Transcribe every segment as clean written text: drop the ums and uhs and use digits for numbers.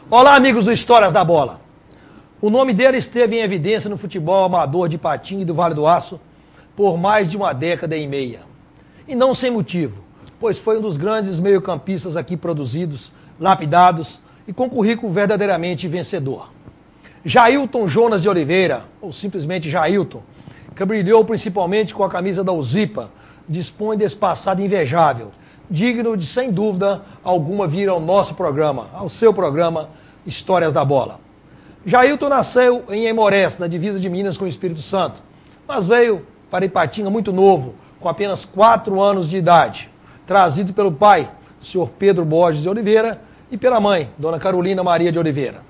Olá, amigos do Histórias da Bola. O nome dele esteve em evidência no futebol amador de Ipatinga e do Vale do Aço por mais de uma década e meia. E não sem motivo, pois foi um dos grandes meio-campistas aqui produzidos, lapidados e com currículo verdadeiramente vencedor. Jailton Jonas de Oliveira, ou simplesmente Jailton, que brilhou principalmente com a camisa da Uzipa, dispõe desse passado invejável, digno de, sem dúvida alguma, vir ao nosso programa, ao seu programa Histórias da Bola. Jailton nasceu em Emorés, na divisa de Minas com o Espírito Santo, mas veio para Ipatinga muito novo, com apenas 4 anos de idade, trazido pelo pai, Sr. Pedro Borges de Oliveira, e pela mãe, Dona Carolina Maria de Oliveira.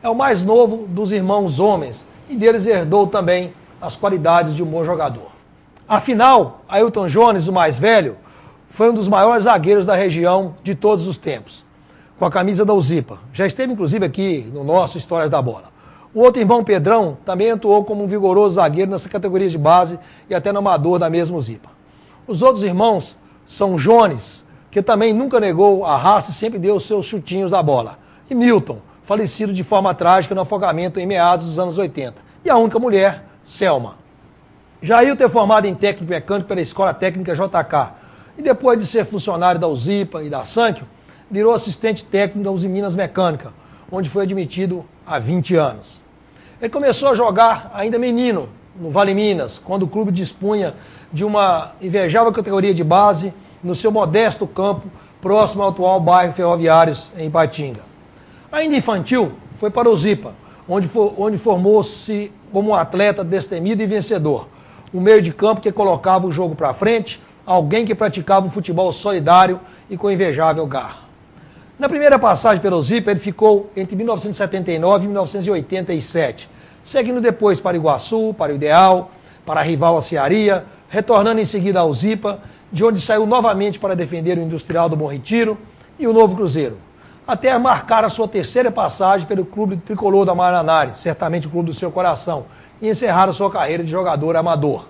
É o mais novo dos irmãos homens e deles herdou também as qualidades de um bom jogador. Afinal, Ailton Jones, o mais velho, foi um dos maiores zagueiros da região de todos os tempos, com a camisa da Uzipa. Já esteve inclusive aqui no nosso Histórias da Bola. O outro irmão Pedrão também atuou como um vigoroso zagueiro nessa categoria de base e até no amador da mesma Uzipa. Os outros irmãos são Jones, que também nunca negou a raça e sempre deu os seus chutinhos da bola, e Milton, falecido de forma trágica no afogamento em meados dos anos 80. E a única mulher, Selma. Jailton é formado em técnico mecânico pela Escola Técnica JK. E depois de ser funcionário da Uzipa e da Sankyo, virou assistente técnico da Usiminas Mecânica, onde foi admitido há 20 anos. Ele começou a jogar ainda menino no Vale Minas, quando o clube dispunha de uma invejável categoria de base no seu modesto campo, próximo ao atual bairro Ferroviários, em Ipatinga. Ainda infantil, foi para o Uzipa, onde formou-se como um atleta destemido e vencedor. Um meio de campo que colocava o jogo para frente, alguém que praticava um futebol solidário e com invejável garra. Na primeira passagem pelo Uzipa, ele ficou entre 1979 e 1987, seguindo depois para Iguaçu, para o Ideal, para a rival Acearia, retornando em seguida ao Uzipa, de onde saiu novamente para defender o Industrial do Bom Retiro e o Novo Cruzeiro, até marcar a sua terceira passagem pelo clube tricolor da Maranari, certamente o clube do seu coração, e encerrar a sua carreira de jogador amador.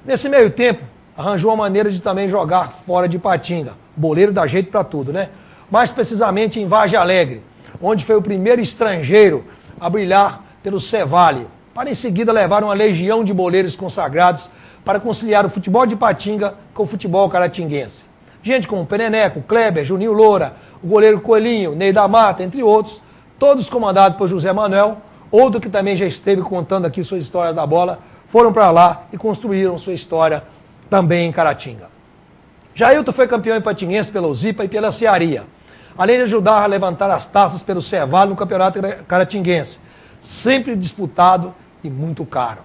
Nesse meio tempo, arranjou uma maneira de também jogar fora de Ipatinga. Boleiro dá jeito para tudo, né? Mais precisamente em Vargem Alegre, onde foi o primeiro estrangeiro a brilhar pelo Cevale, para em seguida levar uma legião de boleiros consagrados para conciliar o futebol de Ipatinga com o futebol caratinguense. Gente como Peneneco, Kleber, Juninho Loura, o goleiro Coelhinho, Ney da Mata, entre outros, todos comandados por José Manuel, outro que também já esteve contando aqui suas histórias da bola, foram para lá e construíram sua história também em Caratinga. Jailton foi campeão ipatinguense pela Uzipa e pela Cearia, além de ajudar a levantar as taças pelo Cevale no campeonato caratinguense, sempre disputado e muito caro.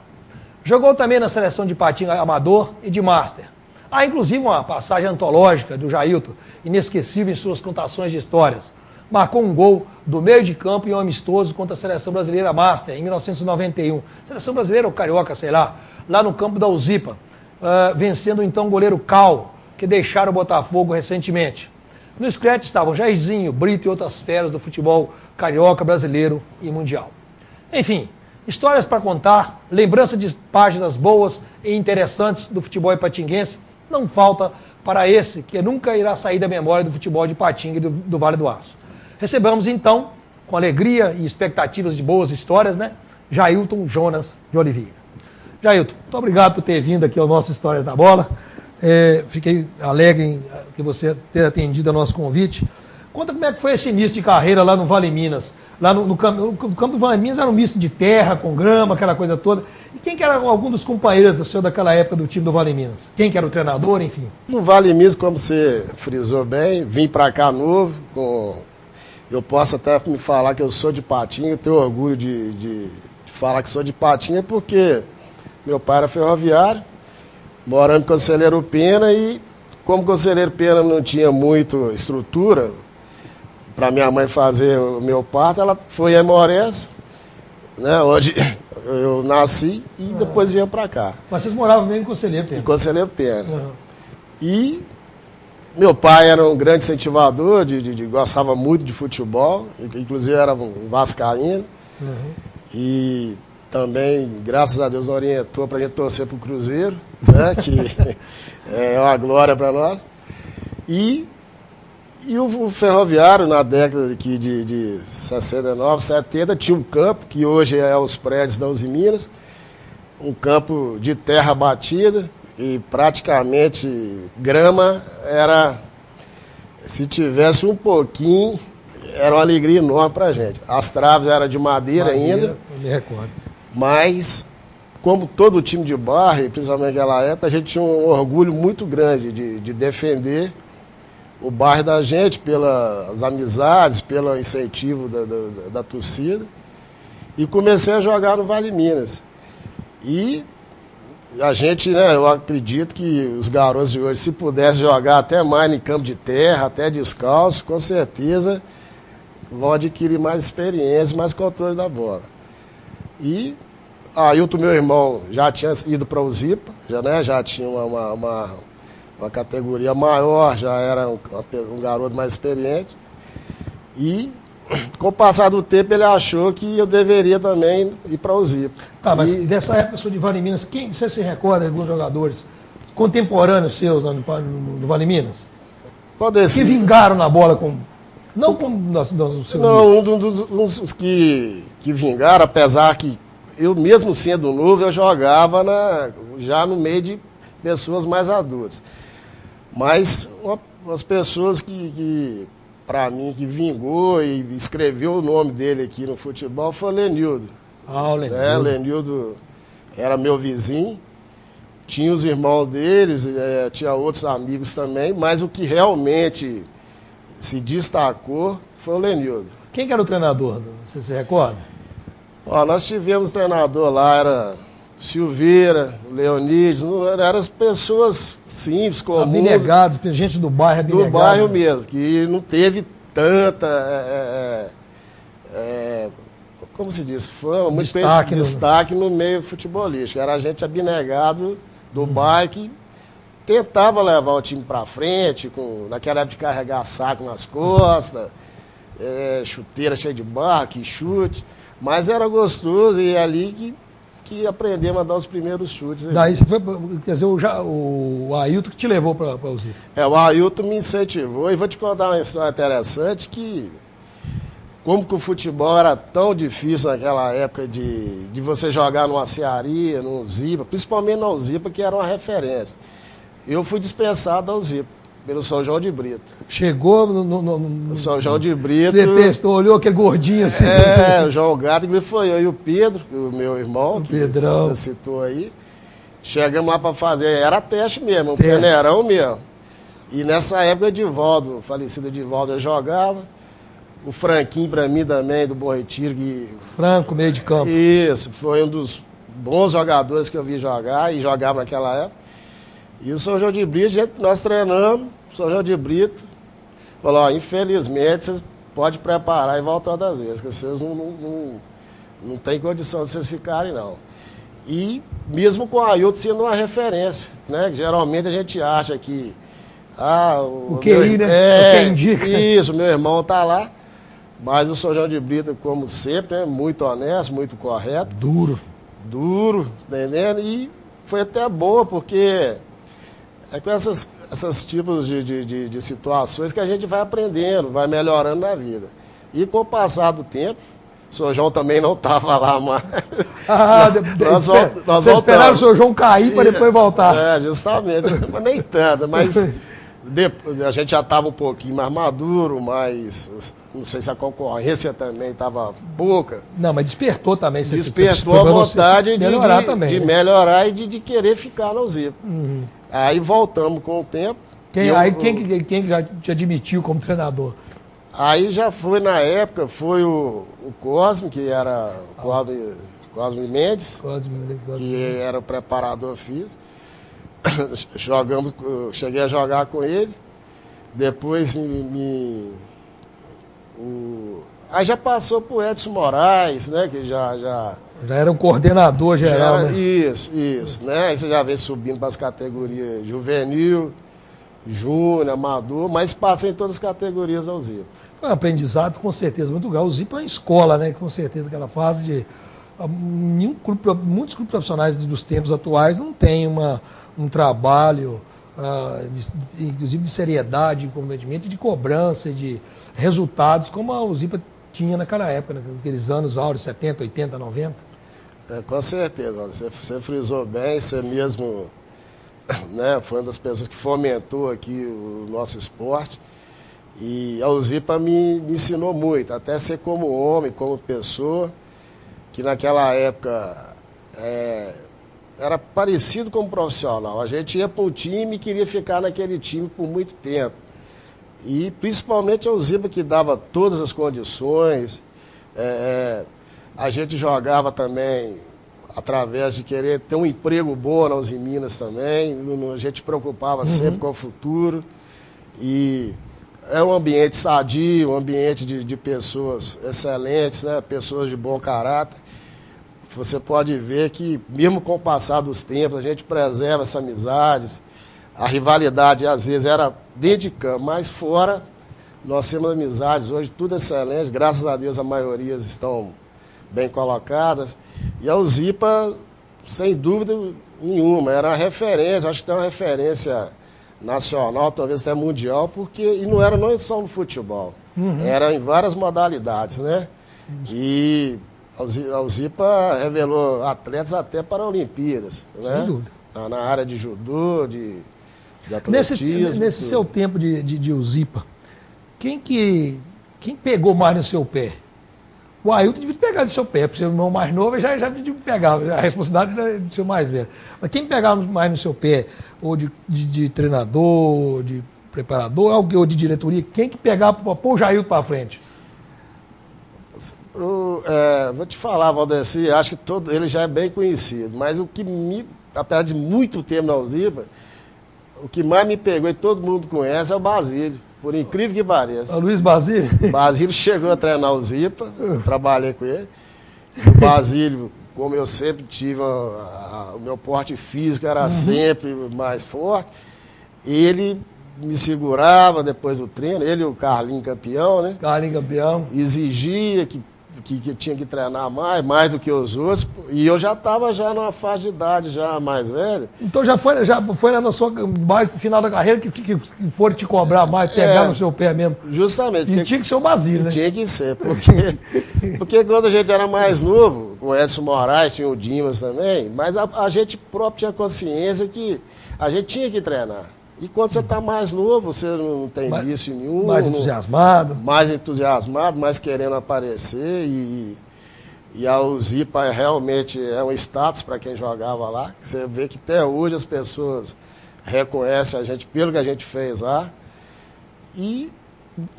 Jogou também na seleção de Ipatinga Amador e de Master. Há inclusive uma passagem antológica do Jailton, inesquecível em suas contações de histórias. Marcou um gol do meio de campo em um amistoso contra a Seleção Brasileira Master, em 1991. Seleção Brasileira ou Carioca, sei lá no campo da Uzipa, vencendo então o goleiro Cal, que deixaram o Botafogo recentemente. No scratch estavam Jairzinho, Brito e outras feras do futebol carioca, brasileiro e mundial. Enfim, histórias para contar, lembrança de páginas boas e interessantes do futebol ipatinguense, não falta para esse que nunca irá sair da memória do futebol de Ipatinga e do Vale do Aço. Recebamos então, com alegria e expectativas de boas histórias, né, Jailton Jonas de Oliveira. Jailton, muito obrigado por ter vindo aqui ao nosso Histórias da Bola. Fiquei alegre em que você ter atendido ao nosso convite. Conta como é que foi esse início de carreira lá no Vale Minas. Lá no campo do Vale Minas era um misto de terra, com grama, aquela coisa toda. E quem que era algum dos companheiros do seu daquela época do time do Vale Minas? Quem que era o treinador, enfim? No Vale Minas, como você frisou bem, vim para cá novo. Eu posso até me falar que eu sou de Ipatinga, tenho orgulho de falar que sou de Ipatinga, porque meu pai era ferroviário, morando em Conselheiro Pena, e como Conselheiro Pena não tinha muito estrutura para minha mãe fazer o meu parto, ela foi em Emorés, né, onde eu nasci, e depois vinha para cá. Mas vocês moravam mesmo em Conselheiro Pena? Em Conselheiro Pena. E meu pai era um grande incentivador, gostava muito de futebol, inclusive era um vascaíno. E também, graças a Deus, orientou para a gente torcer para o Cruzeiro, né, que é uma glória para nós. E E o Ferroviário, na década aqui de 69, 70, tinha um campo, que hoje é os prédios da Uzi Minas, um campo de terra batida, e praticamente grama era, se tivesse um pouquinho, era uma alegria enorme pra gente. As traves eram de madeira ainda, eu me recordo. mas como todo time de barra, e principalmente naquela época, a gente tinha um orgulho muito grande de defender o bairro da gente, pelas amizades, pelo incentivo da torcida. E comecei a jogar no Vale Minas. E a gente, né, eu acredito que os garotos de hoje, se pudessem jogar até mais em campo de terra, até descalço, com certeza vão adquirir mais experiência, mais controle da bola. E Ailton, meu irmão, já tinha ido para o Zipa, já tinha uma categoria maior, já era um garoto mais experiente. E, com o passar do tempo, ele achou que eu deveria também ir para o Zipa. Tá, mas dessa época eu sou de Vale Minas, quem você se recorda de alguns jogadores contemporâneos seus no Vale Minas? Pode ser. Que vingaram na bola com... Não com no seu... Não, um dos que vingaram, apesar que eu, mesmo sendo novo, eu jogava já no meio de pessoas mais adultas. Mas umas pessoas que para mim, que vingou e escreveu o nome dele aqui no futebol foi o Lenildo. Ah, o Lenildo. O Lenildo era meu vizinho, tinha os irmãos deles, tinha outros amigos também, mas o que realmente se destacou foi o Lenildo. Quem que era o treinador? Você se recorda? Ó, nós tivemos treinador lá, era Silveira, Leonides, eram as pessoas simples, comuns. Abnegados, gente do bairro abnegado. Do bairro mesmo, que não teve tanta, como se diz, fama, muito destaque no meio futebolístico. Era gente abnegado do bairro que tentava levar o time para frente, naquela época de carregar saco nas costas, chuteira cheia de barro, que chute. Mas era gostoso e é ali que aprendemos a dar os primeiros chutes. Daí você foi, quer dizer, o Ailton que te levou para o Zipa. O Ailton me incentivou e vou te contar uma história interessante que, como que o futebol era tão difícil naquela época de você jogar numa Cearia, no Zipa, principalmente no Zipa, que era uma referência. Eu fui dispensado ao Zipa. Pelo São João de Brito. Chegou no São João de Brito. Detestou, olhou aquele gordinho assim. O João Gato, que foi eu e o Pedro, o meu irmão, o que Pedrão. Você citou aí. Chegamos lá para fazer, era teste mesmo, um peneirão mesmo. E nessa época, Edivaldo, o falecido Edivaldo, eu jogava. O Franquinho, para mim também, do Bom Retiro. Franco, meio de campo. Isso, foi um dos bons jogadores que eu vi jogar e jogava naquela época. E o São João de Brito, nós treinamos, o São João de Brito falou, infelizmente, vocês podem preparar e voltar das vezes, que vocês não tem condição de vocês ficarem, não. E mesmo com o Ailton sendo uma referência, né? Que geralmente a gente acha que... o QI, né? Quem indica. Isso, meu irmão tá lá, mas o São João de Brito, como sempre, é muito honesto, muito correto. Duro, entendendo? E foi até bom, porque... com esses tipos de situações que a gente vai aprendendo, vai melhorando na vida. E com o passar do tempo, o São João também não estava lá mais. Nós esperaram o São João cair para depois voltar. Justamente, mas nem tanto. Mas a gente já estava um pouquinho mais maduro, mas não sei se a concorrência também estava pouca. Não, mas despertou também. Despertou a vontade de melhorar e de querer ficar no Zipa. Uhum. Aí voltamos com o tempo. Quem já te admitiu como treinador? Aí já foi, na época, foi o Cosme, que era Cosme Mendes, que era o preparador físico. Cheguei a jogar com ele. Depois aí já passou pro Edson Moraes, né? Que já era um coordenador geral, né? Isso, né? Aí você já vem subindo para as categorias juvenil, júnior, amador, mas passa em todas as categorias ao Zipa. Foi um aprendizado, com certeza, muito legal. O Zipa é uma escola, né? Com certeza, aquela fase de... muitos clubes profissionais dos tempos atuais não têm um trabalho inclusive de seriedade, de comprometimento, de cobrança, de resultados, como a Uzipa tinha naquela época, naqueles anos áureos, 70, 80, 90. Com certeza, mano. Você frisou bem, você mesmo, né, foi uma das pessoas que fomentou aqui o nosso esporte. E a Uzipa me ensinou muito, até ser como homem, como pessoa, que naquela época era parecido com um profissional. A gente ia para um time e queria ficar naquele time por muito tempo. E principalmente a Uzipa, que dava todas as condições. A gente jogava também através de querer ter um emprego bom na Uzi Minas também. A gente preocupava sempre com o futuro. E é um ambiente sadio, um ambiente de pessoas excelentes, né? Pessoas de bom caráter. Você pode ver que, mesmo com o passar dos tempos, a gente preserva essas amizades. A rivalidade, às vezes, era dentro de campo, mas fora, nós temos amizades hoje, tudo excelente. Graças a Deus, a maioria estão bem colocadas. E a Uzipa, sem dúvida nenhuma, era uma referência, acho que tem uma referência nacional, talvez até mundial, e não era só no futebol, era em várias modalidades, né? E a Uzipa revelou atletas até para Olimpíadas, né? Sem dúvida. Na área de judô, de atletismo. Nesse seu tempo de Uzipa, quem pegou mais no seu pé? O Ailton devia pegar do seu pé, porque o seu irmão mais novo já devia pegar, a responsabilidade do seu mais velho. Mas quem pegava mais no seu pé, ou de treinador, ou de preparador, ou de diretoria, quem que pegava para pôr o Jailton para frente? Vou te falar, Valdeci, acho que ele já é bem conhecido, mas o que apesar de muito tempo na Uzipa, o que mais me pegou e todo mundo conhece é o Basílio. Por incrível que pareça. O Luiz Basílio? Basílio chegou a treinar o Zipa, trabalhei com ele. O Basílio, como eu sempre tive, o meu porte físico era sempre mais forte. Ele me segurava depois do treino, ele e o Carlinho campeão, né? Carlinho campeão. Exigia que tinha que treinar mais do que os outros. E eu já estava numa fase de idade já mais velha. Então já foi na sua mais pro final da carreira que foram te cobrar mais, pegar no seu pé mesmo. Justamente. E tinha que ser o Basílio, né? Tinha que ser, porque quando a gente era mais novo, com o Edson Moraes, tinha o Dimas também, mas a gente próprio tinha consciência que a gente tinha que treinar. E quando você está mais novo, você não tem vício nenhum. Mais entusiasmado. Mais entusiasmado, mais querendo aparecer. E a Uzipa realmente é um status para quem jogava lá. Você vê que até hoje as pessoas reconhecem a gente pelo que a gente fez lá.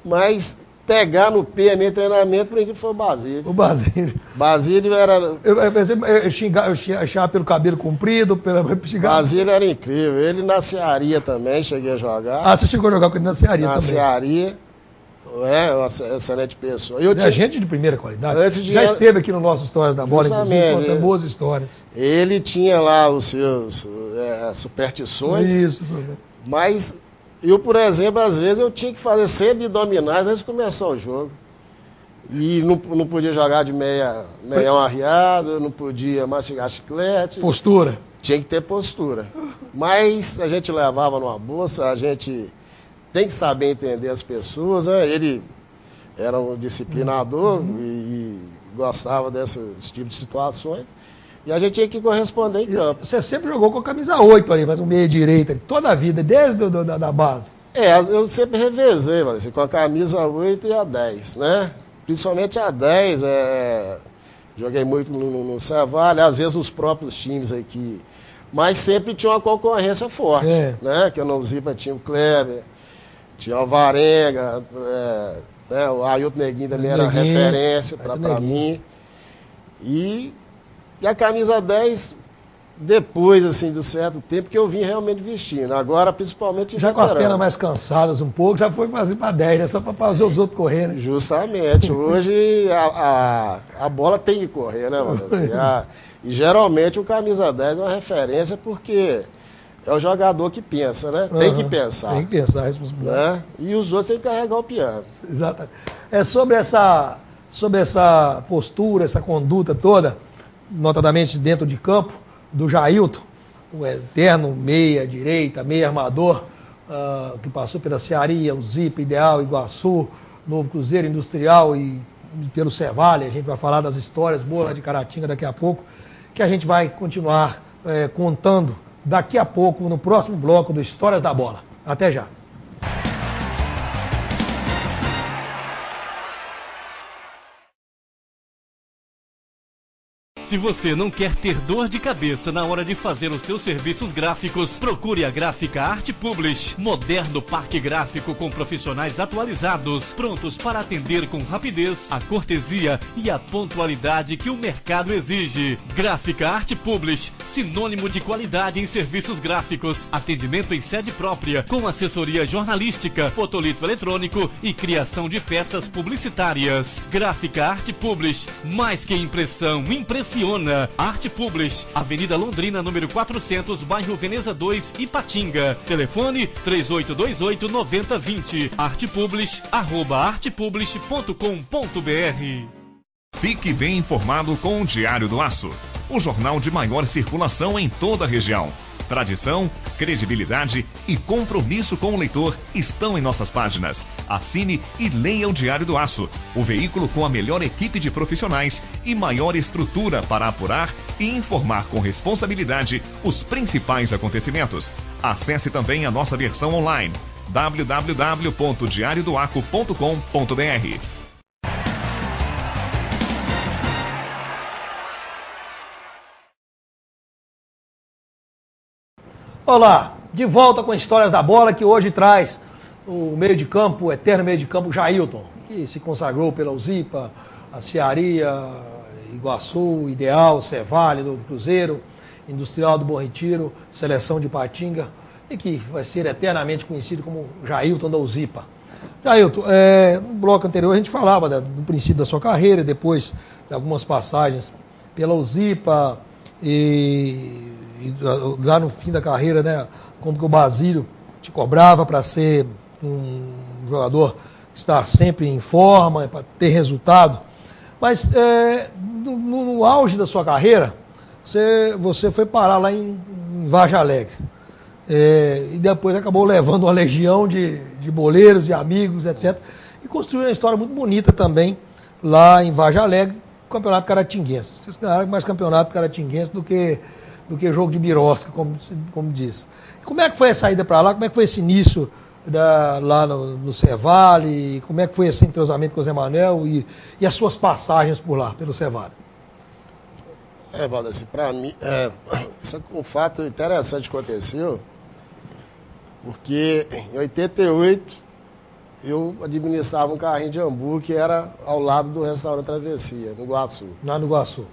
Mas pegar no pé meio treinamento, por incrível que foi o Basílio. O Basílio. Basílio era... Eu xingava pelo cabelo comprido, Basílio era incrível. Ele na Cearia também, cheguei a jogar. Ah, você chegou a jogar com ele na Cearia também? Na Cearia, uma excelente pessoa. Gente de primeira qualidade. Já esteve aqui no nosso Histórias da Bola, inclusive, contando boas histórias. Ele tinha lá os seus superstições. Isso. Mas... Eu, por exemplo, às vezes eu tinha que fazer sempre abdominais antes de começar o jogo. E não podia jogar de meião arriado, não podia mastigar chiclete. Postura. Tinha que ter postura. Mas a gente levava numa bolsa, a gente tem que saber entender as pessoas. Né? Ele era um disciplinador e gostava desse tipo de situações. E a gente tinha que corresponder em campo. Você sempre jogou com a camisa 8 ali, mas um meia direita, toda a vida, desde da base. Eu sempre revezei, assim, com a camisa 8 e a 10, né? Principalmente a 10, joguei muito no Cevalho, às vezes nos próprios times aqui. Mas sempre tinha uma concorrência forte, né? Que eu não Zipa tinha o Kleber, tinha o Varenga, né? O Ailton Neguinho também era referência para mim. E a camisa 10, depois, assim, do certo tempo, que eu vim realmente vestindo. Agora, principalmente... Já com as pernas mais cansadas um pouco, já foi fazer para 10, né? Só para fazer os outros correrem. Justamente. Hoje, a bola tem que correr, né, mano? E geralmente o camisa 10 é uma referência porque é o jogador que pensa, né? Tem que pensar. Tem que pensar, a responsabilidade. Né? E os outros têm que carregar o piano. Exatamente. Sobre essa postura, essa conduta toda, notadamente dentro de campo, do Jailton, o eterno meia direita, meia armador, que passou pela Cearia, o Zipa, Ideal, Iguaçu, Novo Cruzeiro, Industrial e pelo Cervale. A gente vai falar das histórias boas de Caratinga daqui a pouco, que a gente vai continuar contando daqui a pouco no próximo bloco do Histórias da Bola. Até já. Se você não quer ter dor de cabeça na hora de fazer os seus serviços gráficos, procure a Gráfica Arte Publish. Moderno parque gráfico com profissionais atualizados, prontos para atender com rapidez, a cortesia e a pontualidade que o mercado exige. Gráfica Arte Publish, sinônimo de qualidade em serviços gráficos. Atendimento em sede própria, com assessoria jornalística, fotolito eletrônico e criação de peças publicitárias. Gráfica Arte Publish, mais que impressão, impressiona. Arte Publish, Avenida Londrina, número 400, bairro Veneza 2, Ipatinga. Telefone 3828-9020. artepublish@artepublish.com.br. Fique bem informado com o Diário do Aço, o jornal de maior circulação em toda a região. Tradição, credibilidade e compromisso com o leitor estão em nossas páginas. Assine e leia o Diário do Aço, o veículo com a melhor equipe de profissionais e maior estrutura para apurar e informar com responsabilidade os principais acontecimentos. Acesse também a nossa versão online, www.diariodoaco.com.br. Olá, de volta com Histórias da Bola, que hoje traz o meio de campo, o eterno meio de campo Jailton, que se consagrou pela Zipa, a Cearia, Iguaçu, Ideal, Cervale, Novo Cruzeiro, Industrial do Bom Retiro, Seleção de Ipatinga, e que vai ser eternamente conhecido como Jailton da Zipa. Jailton, no bloco anterior a gente falava do princípio da sua carreira, depois de algumas passagens pela Zipa e lá no fim da carreira, né, como que o Basílio te cobrava para ser um jogador que está sempre em forma, para ter resultado. Mas no auge da sua carreira, você foi parar lá em Vargem Alegre. E depois acabou levando uma legião de boleiros e amigos, etc. E construiu uma história muito bonita também lá em Vargem Alegre, Campeonato Caratinguense. Vocês ganharam mais Campeonato Caratinguense do que jogo de birosca, como diz. Como é que foi a saída para lá? Como é que foi esse início lá no Cervale? Como é que foi esse entrosamento com o Zé Manuel e as suas passagens por lá, pelo Cervale? Valdeci, para mim, isso é um fato interessante que aconteceu, porque em 88 eu administrava um carrinho de hambúrguer que era ao lado do restaurante Travessia, no Iguaçu. Lá no Iguaçu.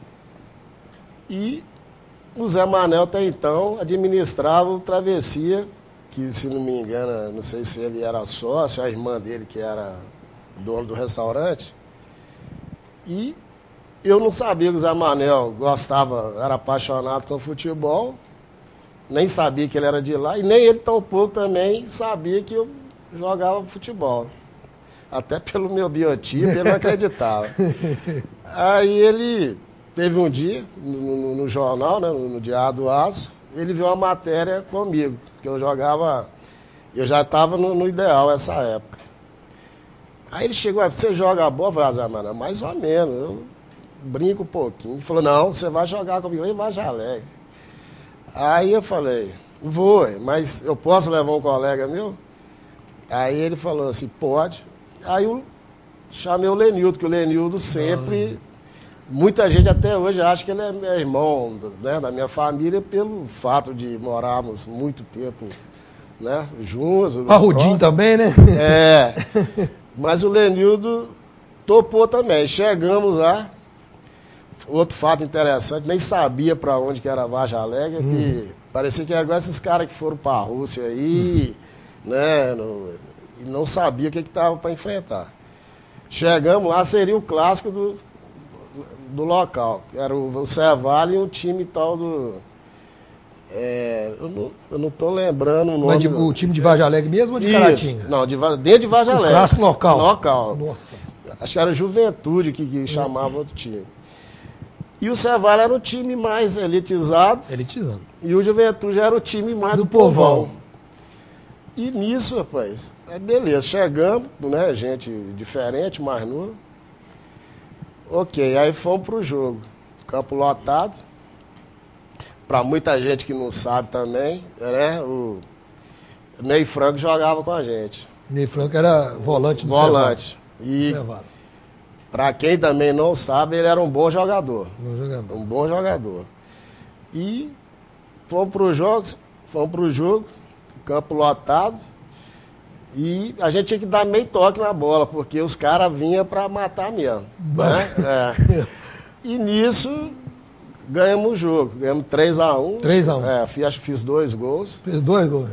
E o Zé Manuel, até então, administrava o Travessia, que, se não me engano, não sei se ele era sócio, a irmã dele que era dono do restaurante. E eu não sabia que o Zé Manuel gostava, era apaixonado com futebol, nem sabia que ele era de lá, e nem ele tampouco também sabia que eu jogava futebol. Até pelo meu biotipo, ele não acreditava. Aí ele teve um dia, no jornal, né, no Diário do Aço, ele viu uma matéria comigo, que eu já estava no Ideal essa época. Aí ele chegou, você joga a bola? Eu falei, Zé Manuel, mais ou menos, eu brinco um pouquinho. Ele falou, não, você vai jogar comigo lá em Vargem Alegre. Aí eu falei, vou, mas eu posso levar um colega meu? Aí ele falou assim, pode. Aí eu chamei o Lenildo, que o Lenildo sempre... Muita gente até hoje acha que ele é meu irmão, né, da minha família, pelo fato de morarmos muito tempo, né, juntos. Parrudinho também, né? Mas o Lenildo topou também. Chegamos lá, outro fato interessante, nem sabia para onde que era Vargem Alegre, que parecia que era igual esses caras que foram para a Rússia aí, né, e não sabia o que estava para enfrentar. Chegamos lá, seria o clássico do local, era o Cervale e um time tal do... eu não estou lembrando o nome. Mas o time de Vargem Alegre mesmo ou de Caratinga? Não, dentro de Vargem Alegre. Clássico local? Local. Nossa. Acho que era Juventude que chamava outro time. E o Cevalho era o time mais elitizado. Elitizando. E o Juventude já era o time mais do povão. E nisso, rapaz, beleza, chegamos, né, gente diferente, mais novo. Ok, aí fomos pro jogo. Campo lotado. Para muita gente que não sabe também, né, o Ney Franco jogava com a gente. Ney Franco era volante do Volante. E Cevalho. para quem também não sabe, ele era um bom jogador. Bom jogador. Um bom jogador. E fomos pro jogo, campo lotado. E a gente tinha que dar meio toque na bola, porque os caras vinham para matar mesmo. Né? É. E nisso, ganhamos o jogo. Ganhamos 3-1. 3-1. Acho que fiz 2 gols. Fez 2 gols.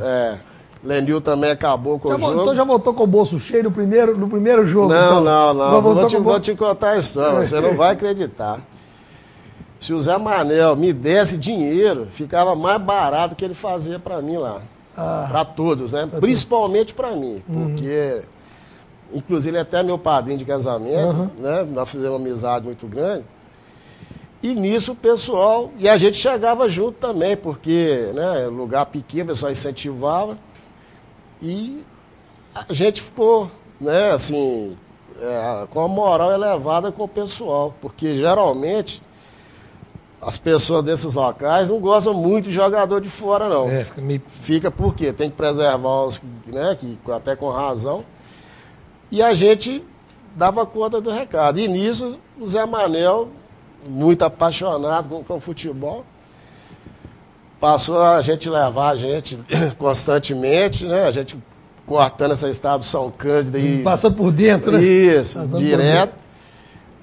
Lenil também acabou com o jogo. Então já voltou com o bolso cheio no primeiro jogo. Não, então. não. Vou te contar a história, você não vai acreditar. Se o Zé Manel me desse dinheiro, ficava mais barato que ele fazia para mim lá. Para todos, né? Principalmente para mim, porque, inclusive, ele é até meu padrinho de casamento, né? Nós fizemos uma amizade muito grande. E nisso o pessoal, e a gente chegava junto também, porque, né, lugar pequeno, o pessoal incentivava. E a gente ficou, né, assim, com a moral elevada com o pessoal, porque geralmente as pessoas desses locais não gostam muito de jogador de fora, não. Fica por quê? Tem que preservar os, né, que até com razão. E a gente dava conta do recado. E nisso, o Zé Manel, muito apaixonado com o futebol, passou a gente levar a gente constantemente, né? A gente cortando essa estrada do São Cândido. Passando por dentro, né? Isso, direto.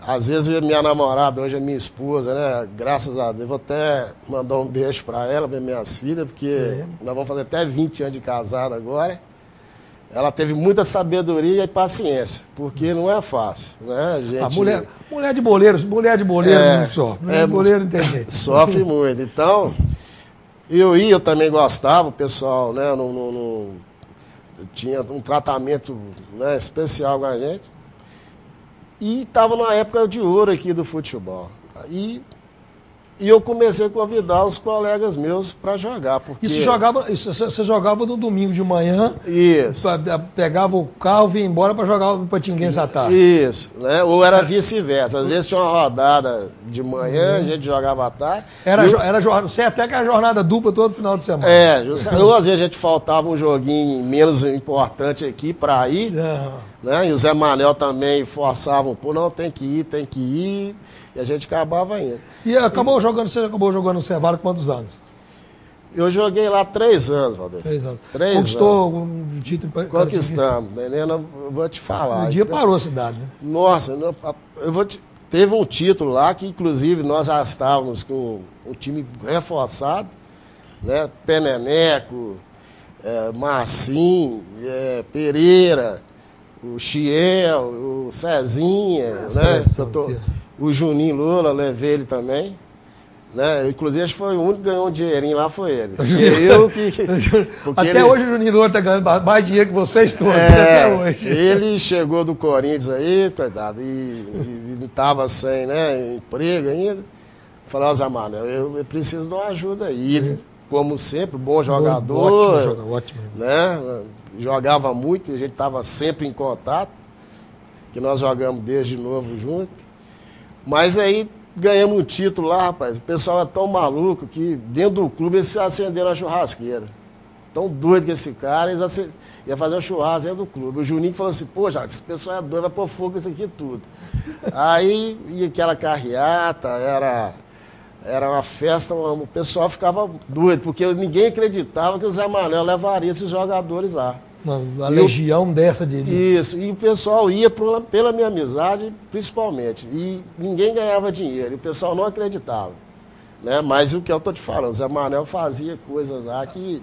Às vezes minha namorada, hoje é minha esposa, né? Graças a Deus, vou até mandar um beijo para ela, para minhas filhas, porque nós vamos fazer até 20 anos de casado agora. Ela teve muita sabedoria e paciência, porque não é fácil, né? A gente... mulher de boleiro não sofre. Boleiro não tem jeito. Sofre muito. Então, eu também gostava, o pessoal, né? Tinha um tratamento, né, especial com a gente. E estava numa época de ouro aqui do futebol. E eu comecei a convidar os colegas meus para jogar. Porque... Você jogava no domingo de manhã, isso. Pegava o carro, vinha embora para jogar o Patinguense à tarde. Isso, né? Ou era vice-versa. Às vezes tinha uma rodada de manhã, a gente jogava à tarde. Você até que era jornada dupla todo final de semana. Ou às vezes a gente faltava um joguinho menos importante aqui para ir. Né? E o Zé Manel também forçava, não, tem que ir. E a gente acabava indo. E você acabou jogando no Cevalho quantos anos? Eu joguei lá 3 anos, Valdez. 3 anos. 3 Conquistou anos. um título? Conquistamos. Helena, eu vou te falar. Um dia parou a cidade, né? Nossa, teve um título lá que, inclusive, nós já estávamos com um time reforçado, né? Peneneco, Marcinho, Pereira, o Chiel, o Cezinha, né? O Juninho Lula, levei ele também. Né? Inclusive, acho que foi o único que ganhou um dinheirinho lá, foi ele. Até hoje o Juninho Lula está ganhando mais dinheiro que vocês todos, até hoje. Ele chegou do Corinthians aí, coitado, e estava sem, né, emprego ainda. Falei, Zé Manel, eu preciso de uma ajuda aí. Ele, como sempre, bom jogador. Ótimo. Né? Jogava muito, a gente estava sempre em contato, que nós jogamos desde novo junto. Mas aí ganhamos um título lá, rapaz. O pessoal é tão maluco que dentro do clube eles se acenderam na churrasqueira. Tão doido que esse cara, eles ia fazer um churrasco dentro do clube. O Juninho falou assim, pô, Jacques, esse pessoal é doido, vai pôr fogo nisso aqui tudo. Aí ia aquela carreata, era uma festa, o pessoal ficava doido, porque ninguém acreditava que o Zé Manel levaria esses jogadores lá. Uma legião dessa de... Isso, e o pessoal ia pela minha amizade, principalmente, e ninguém ganhava dinheiro, e o pessoal não acreditava. Né? Mas o que eu estou te falando, o Zé Manel fazia coisas lá que,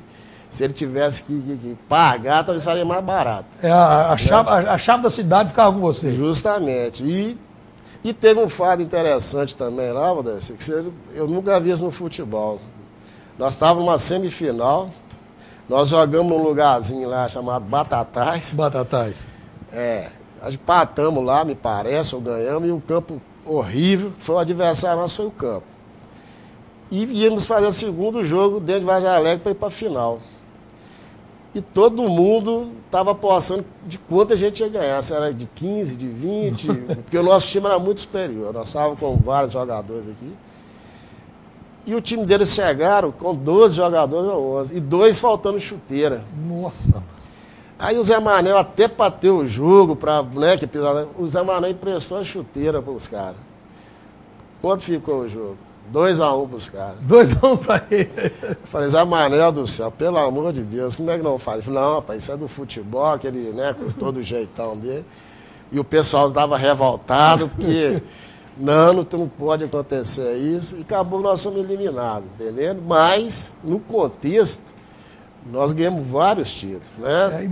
se ele tivesse que pagar, talvez faria mais barato. A chave da cidade ficava com você. Justamente. E teve um fato interessante também lá, Valdez, que eu nunca vi isso no futebol. Nós estávamos numa semifinal. Nós jogamos num lugarzinho lá chamado Batatais. Batatais. A gente empatamos lá, me parece, ou ganhamos, e o campo horrível, foi o adversário nosso, foi o campo. E íamos fazer o segundo jogo dentro de Vargem Alegre para ir para a final. E todo mundo estava apostando de quanto a gente ia ganhar, se era de 15, de 20, porque o nosso time era muito superior, nós estávamos com vários jogadores aqui. E o time deles chegaram com 12 jogadores ou 11, e 2 faltando chuteira. Nossa. Aí o Zé Manel, até para ter o jogo, né, o Zé Manel emprestou a chuteira para os caras. Quanto ficou o jogo? 2-1 para os caras. 2-1 para ele. Eu falei, Zé Manel do céu, pelo amor de Deus, como é que não faz? Eu falei, não, rapaz, isso é do futebol, aquele, né, com todo o jeitão dele. E o pessoal estava revoltado, porque não pode acontecer isso. E acabou que nós fomos eliminados, entendendo? Mas, no contexto, nós ganhamos vários títulos, né?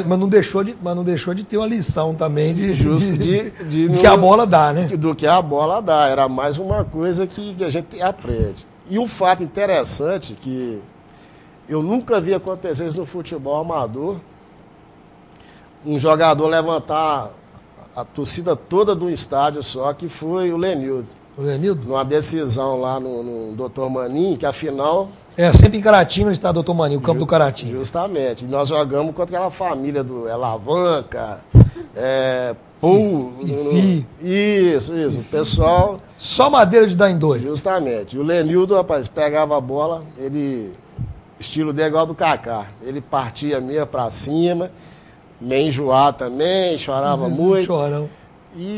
Mas não deixou de ter uma lição também de de que a bola dá, né? Do que a bola dá. Era mais uma coisa que a gente aprende. E um fato interessante que eu nunca vi acontecer isso no futebol amador, um jogador levantar a torcida toda do estádio só, que foi o Lenildo. O Lenildo? Numa decisão lá no Dr. Maninho, que afinal... sempre em Caratinho, no estado do Dr. Maninho, o campo do Caratinho. Justamente. E nós jogamos contra aquela família do Alavanca, Fifi. Isso. O pessoal... Só madeira de dar em dois. Justamente. E o Lenildo, rapaz, pegava a bola, estilo dele igual do Kaká. Ele partia mesmo pra cima, meio enjoado também, chorava muito. Chorão.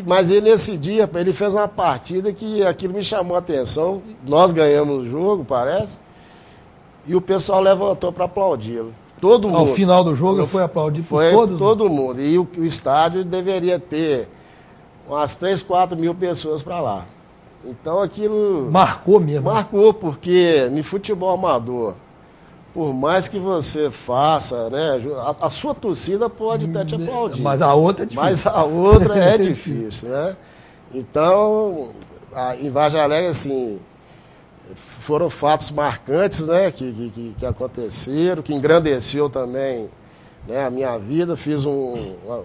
Mas ele, nesse dia, ele fez uma partida que aquilo me chamou a atenção. Nós ganhamos o jogo, parece, e o pessoal levantou para aplaudi-lo. Todo mundo. Ao final do jogo ele foi aplaudido por todos? Todo mundo. E o estádio deveria ter umas 3, 4 mil pessoas para lá. Então aquilo... Marcou mesmo. Marcou, porque no futebol amador, por mais que você faça, né, a sua torcida pode até te aplaudir. Mas a outra é difícil. Mas a outra é difícil, né? Então, em Vargem Alegre, assim, foram fatos marcantes, né, que aconteceram, que engrandeceu também, né, a minha vida. Fiz uma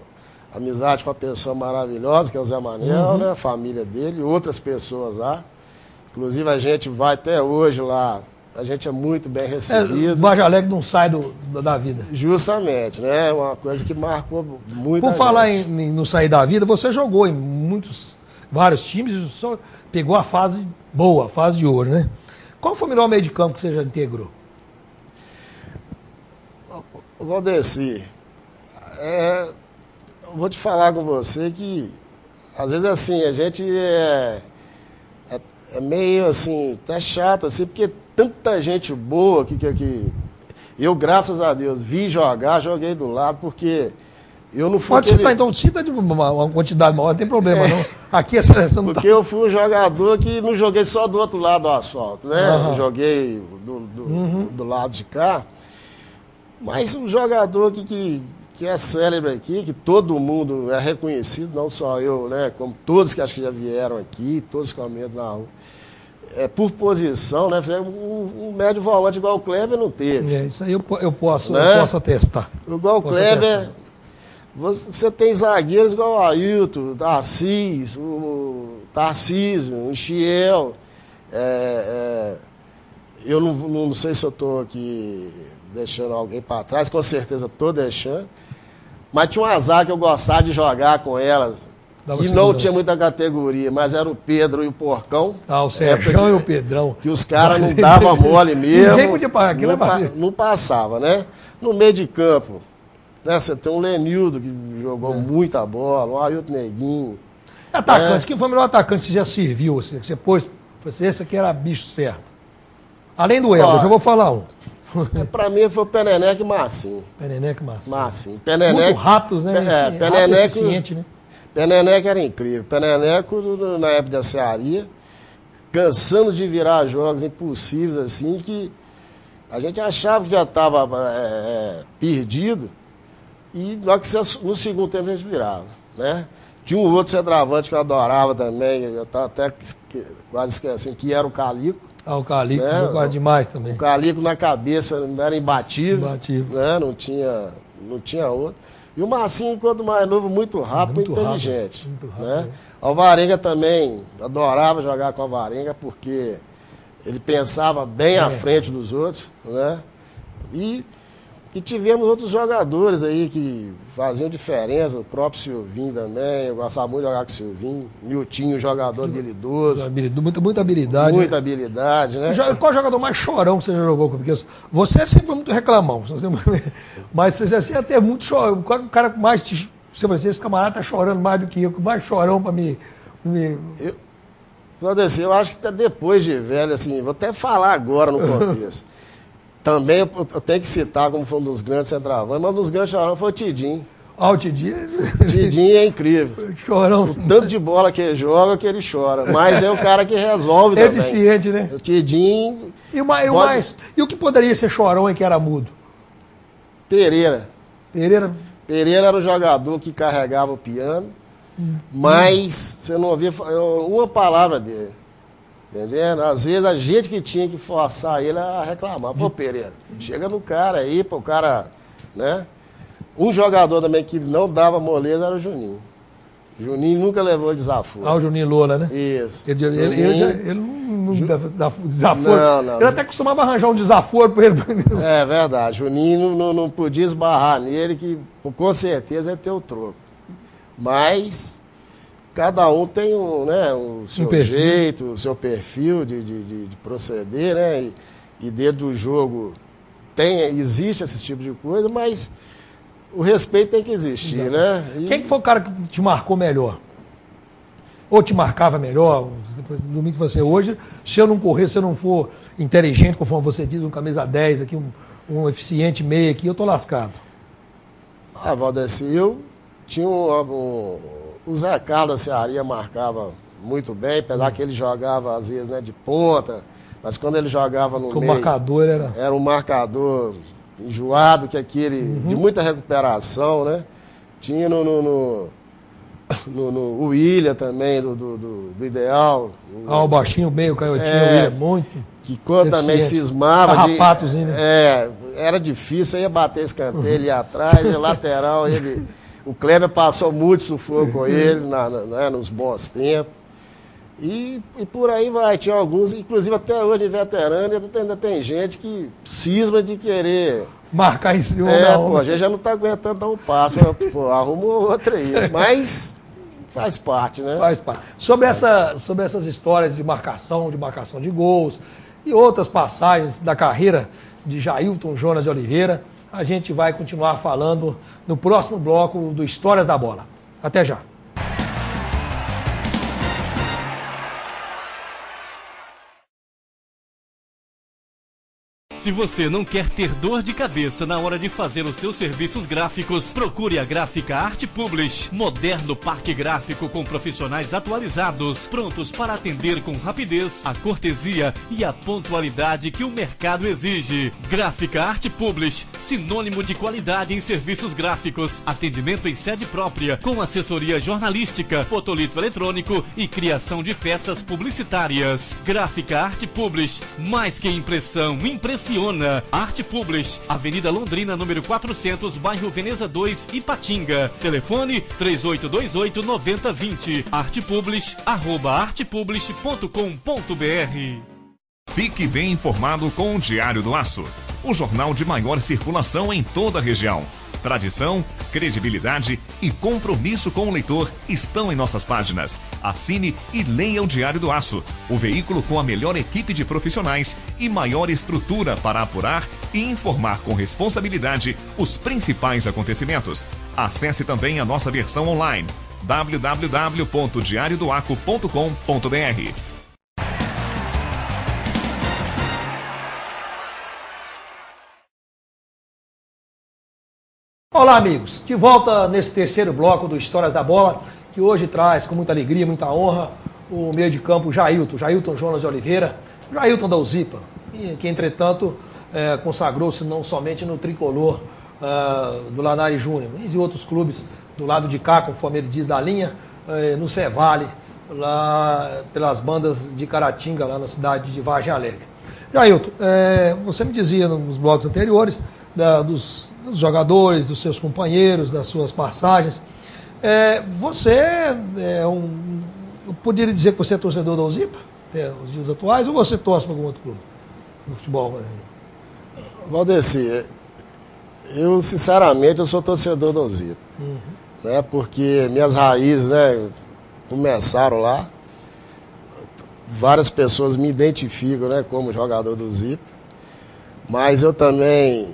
amizade com uma pessoa maravilhosa, que é o Zé Manel, né, a família dele, outras pessoas lá. Inclusive, a gente vai até hoje lá. A gente é muito bem recebido. O Vargem Alegre não sai da vida. Justamente, né? Uma coisa que marcou muito. Por falar em não sair da vida, você jogou em vários times e só pegou a fase boa, a fase de ouro, né? Qual foi o melhor meio de campo que você já integrou? Valdeci, eu vou te falar com você que, às vezes, assim, a gente é meio, assim, até chato, assim, porque tanta gente boa que eu, graças a Deus, vi jogar, joguei do lado, porque eu não fui... Pode citar, então, cita de uma quantidade maior, não tem problema, não. Aqui a seleção não porque eu fui um jogador que não joguei só do outro lado do asfalto, né? Eu joguei do lado de cá, mas um jogador que é célebre aqui, que todo mundo é reconhecido, não só eu, né? Como todos que acho que já vieram aqui, todos que caminham na rua. Por posição, né? Um médio volante igual o Kleber não teve. Isso aí eu posso atestar. Igual o Kleber, você tem zagueiros igual o Ailton, o Tarcísio, o Chiel. Eu não sei se eu estou aqui deixando alguém para trás, com certeza estou deixando. Mas tinha uma zaga que eu gostava de jogar com elas, que não tinha muita categoria, mas era o Pedro e o Porcão. O Sérgio e o Pedrão. Que os caras não davam mole mesmo. Ninguém podia parar aquilo. Não passava, né? No meio de campo, né, você tem um Lenildo, que jogou muita bola, um Ailton Neguinho. Atacante, quem foi o melhor atacante que você já serviu? Você pôs, esse aqui era bicho certo. Além do Elber, já vou falar um. Pra mim foi o Peneneco e Marcinho. Peneneco e Marcinho. Marcinho. Muito rápidos, né? Peneneco, eficiente, né? Peneneco era incrível. Peneneco, na época da Cearia, cansando de virar jogos impossíveis, assim, que a gente achava que já estava perdido, e no segundo tempo a gente virava, né? Tinha um outro centroavante que eu adorava também, eu estava até quase esquecendo, que era o Calico. O Calico, né? Jogava demais também. O Calico na cabeça era imbatível. Né? Não tinha outro. E o Marcinho, quando mais novo, muito rápido, muito inteligente. Muito rápido, né? O Alvarenga também, adorava jogar com o Alvarenga, porque ele pensava bem à frente dos outros, né? E tivemos outros jogadores aí que faziam diferença, o próprio Silvinho também, eu gostava muito de jogar com o Silvinho, Niltinho, jogador habilidoso. Muita habilidade. Muita habilidade, né? Qual jogador mais chorão que você já jogou? Porque você sempre foi muito reclamão, mas você assim, até muito chorão. Qual o cara que mais te... Você falou assim, esse camarada tá chorando mais do que eu, mais chorão para me... Eu acho que até depois de velho, assim, vou até falar agora no contexto. Também eu tenho que citar como foi um dos grandes centroavantes, mas um dos grandes chorão foi o Tidinho. Ah, o Tidinho? Tidinho é incrível. Chorão. O tanto de bola que ele joga, que ele chora. Mas é o cara que resolve também. Eficiente, né? O Tidinho... E o que poderia ser chorão e que era mudo? Pereira. Pereira era um jogador que carregava o piano, mas você não ouvia uma palavra dele. Entendendo? Às vezes a gente que tinha que forçar ele a reclamar. Pô, Pereira, chega no cara aí, pô, o cara, né? Um jogador também que não dava moleza era o Juninho. O Juninho nunca levou desaforo. Ah, o Juninho Lola, né? Isso. Ele não dava desaforo. Não. Ele até costumava arranjar um desaforo para ele. É verdade. Juninho não podia esbarrar nele, que com certeza ia ter o troco. Mas... Cada um tem o seu jeito, o seu perfil de proceder, né? E dentro do jogo existe esse tipo de coisa, mas o respeito tem que existir, né? Quem que foi o cara que te marcou melhor? Ou te marcava melhor? No domingo que você hoje, se eu não correr, se eu não for inteligente, conforme você diz, um camisa 10 aqui, um eficiente meio aqui, eu tô lascado. Ah, Valdeci, eu tinha o Zé Carlos da Cearia marcava muito bem, apesar que ele jogava às vezes, né, de ponta, mas quando ele jogava no meio... O marcador era um marcador enjoado, que aquele de muita recuperação, né? Tinha no William também, do Ideal. O baixinho, meio canhotinho, o William, muito. Que quando também cismava... Carrapatozinho, né? Era difícil, ia bater escanteio, ele ia atrás, ele lateral, ele... O Kleber passou muito sufoco com ele nos bons tempos. E por aí vai. Tinha alguns, inclusive até hoje, veterano, ainda tem gente que cisma de querer... Marcar em cima a gente já não está aguentando dar um passo. Arruma outra aí. Mas faz parte, né? Faz parte. Sobre essas histórias de marcação de gols e outras passagens da carreira de Jailton Jonas de Oliveira, a gente vai continuar falando no próximo bloco do Histórias da Bola. Até já. Se você não quer ter dor de cabeça na hora de fazer os seus serviços gráficos, procure a Gráfica Arte Publish. Moderno parque gráfico com profissionais atualizados, prontos para atender com rapidez, a cortesia e a pontualidade que o mercado exige. Gráfica Arte Publish, sinônimo de qualidade em serviços gráficos. Atendimento em sede própria, com assessoria jornalística, fotolito eletrônico e criação de peças publicitárias. Gráfica Arte Publish, mais que impressão, impressiona. Arte Publish, Avenida Londrina, número 400, bairro Veneza 2, Ipatinga. Telefone 3828-9020. artepublish@artepublish.com.br. Fique bem informado com o Diário do Aço, o jornal de maior circulação em toda a região. Tradição, credibilidade e compromisso com o leitor estão em nossas páginas. Assine e leia o Diário do Aço, o veículo com a melhor equipe de profissionais e maior estrutura para apurar e informar com responsabilidade os principais acontecimentos. Acesse também a nossa versão online, www.diariodoaco.com.br. Olá, amigos. De volta nesse terceiro bloco do Histórias da Bola, que hoje traz com muita alegria, muita honra, o meio de campo Jailton Jonas de Oliveira, Jailton da Uzipa, que entretanto consagrou-se não somente no tricolor do Lanari Júnior, mas em outros clubes do lado de cá, conforme ele diz da linha, no Cevale, lá pelas bandas de Caratinga, lá na cidade de Vargem Alegre. Jailton, você me dizia nos blocos anteriores dos jogadores, dos seus companheiros, das suas passagens. Você eu poderia dizer que você é torcedor da UZIPA, até os dias atuais, ou você torce para algum outro clube no futebol? Valdeci, eu sinceramente eu sou torcedor da UZIPA, né, porque minhas raízes, né, começaram lá, várias pessoas me identificam, né, como jogador do UZIPA, mas eu também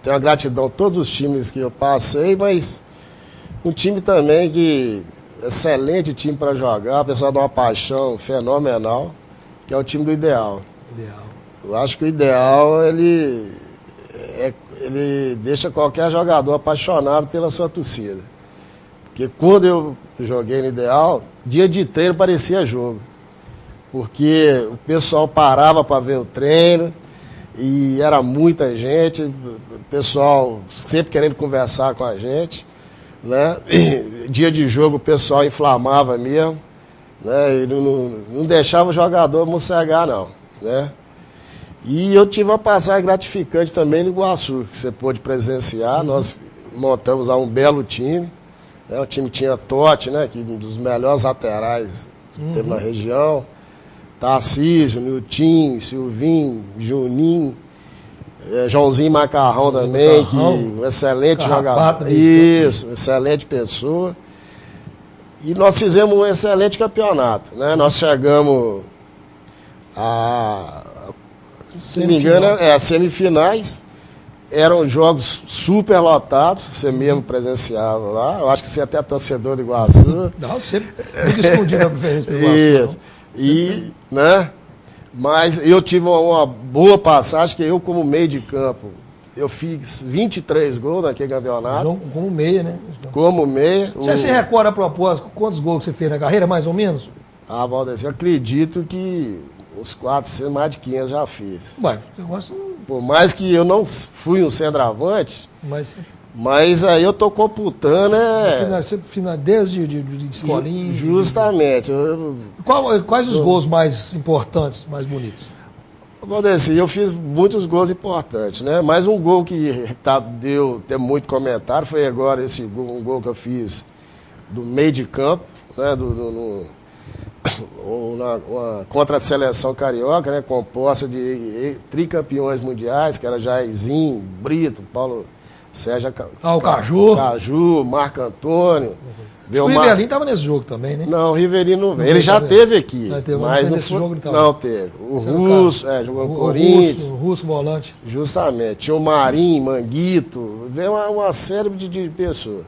tenho a gratidão a todos os times que eu passei, mas um time também que excelente time para jogar, o pessoal dá uma paixão fenomenal, que é o time do Ideal. Eu acho que o Ideal, ele deixa qualquer jogador apaixonado pela sua torcida. Porque quando eu joguei no Ideal, dia de treino parecia jogo. Porque o pessoal parava para ver o treino e era muita gente, o pessoal sempre querendo conversar com a gente, né? E dia de jogo o pessoal inflamava mesmo, né? Ele não deixava o jogador mossegar, não, né? E eu tive uma passagem gratificante também no Iguaçu, que você pôde presenciar. Nós montamos lá um belo time, né? O time tinha Totti, né? Que um dos melhores laterais que teve na região. Tarcísio, Nilton, Silvinho, Juninho, Joãozinho Macarrão também, que um excelente jogador. Isso, excelente pessoa. E nós fizemos um excelente campeonato, né? Nós chegamos se não me engano, semifinais. Eram jogos super lotados, você mesmo presenciava lá. Eu acho que você é até torcedor do Iguaçu. Não, sempre muito escondido a preferência pelo Iguaçu. Isso. Né? Mas eu tive uma boa passagem, que eu, como meio de campo, eu fiz 23 gols naquele campeonato. Como meia, né? Como meia. Você se recorda a propósito quantos gols você fez na carreira, mais ou menos? Valdeci, eu acredito que uns 400, mais de 500 já fiz. Ué, eu gosto... Por mais que eu não fui um centroavante, mas aí eu tô computando, desde de escolinha. Justamente. Quais os gols mais importantes, mais bonitos? Valdeci, eu fiz muitos gols importantes, né? Mas um gol que deu muito comentário foi agora um gol que eu fiz do meio de campo, né? Contra a seleção carioca, né? Composta de tricampeões mundiais, que era Jairzinho, Brito, Paulo Sérgio, o Caju. Caju, Marco Antônio. O Rivelino estava nesse jogo também, né? Não, o Rivelino não veio. Ele já teve aqui. Mas nesse jogo ele não teve. O Russo, jogou no Corinthians. O Russo volante. Justamente. Tinha o Marinho, Manguito. Veio uma série de pessoas.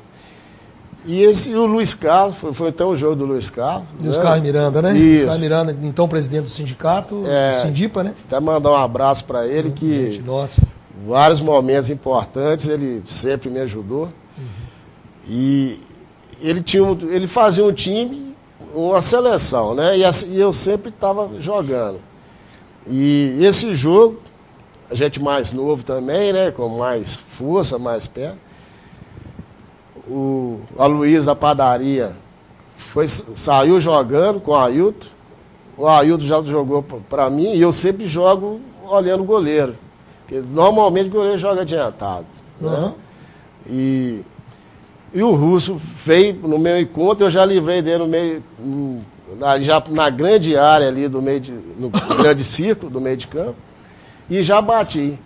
E o Luiz Carlos, foi até um jogo do Luiz Carlos. Luiz Carlos Miranda, né? Isso. Luiz Carlos Miranda, então presidente do sindicato, do Sindipa, né? Até mandar um abraço para ele, que nossa. Vários momentos importantes ele sempre me ajudou. E ele fazia um time, uma seleção, né? E eu sempre estava jogando. E esse jogo, a gente mais novo também, né? Com mais força, mais pé. A Luiz da padaria saiu jogando com o Ailton. O Ailton já jogou para mim e eu sempre jogo olhando o goleiro. Porque normalmente o goleiro joga adiantado. Né? E o Russo veio no meu encontro, eu já livrei dele já na grande área ali no grande círculo do meio de campo. E já bati